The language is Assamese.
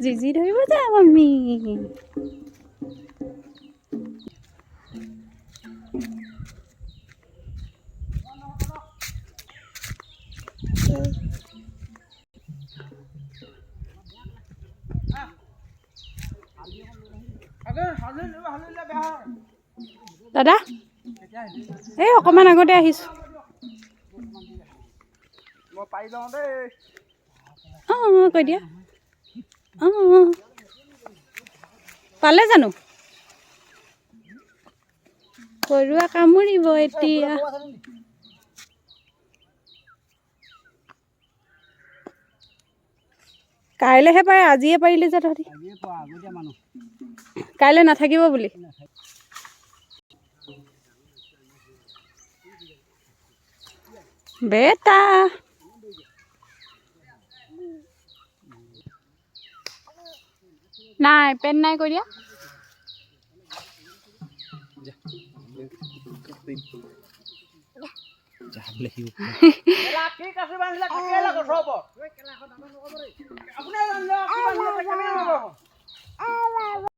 জিজি ধৰিব যাম আমি। দাদা এই অকণমান আগতে আহিছোঁ। অঁ কৈ দিয়া। অঁ পালে জানো? পৰুৱা কামুৰিব এতিয়া। কাইলৈহে পাৰে, আজিয়ে পাৰিলি যে তহঁতি। কাইলৈ নাথাকিব বুলি। বেটা নাই, পেন নাই কৈ দিয়া।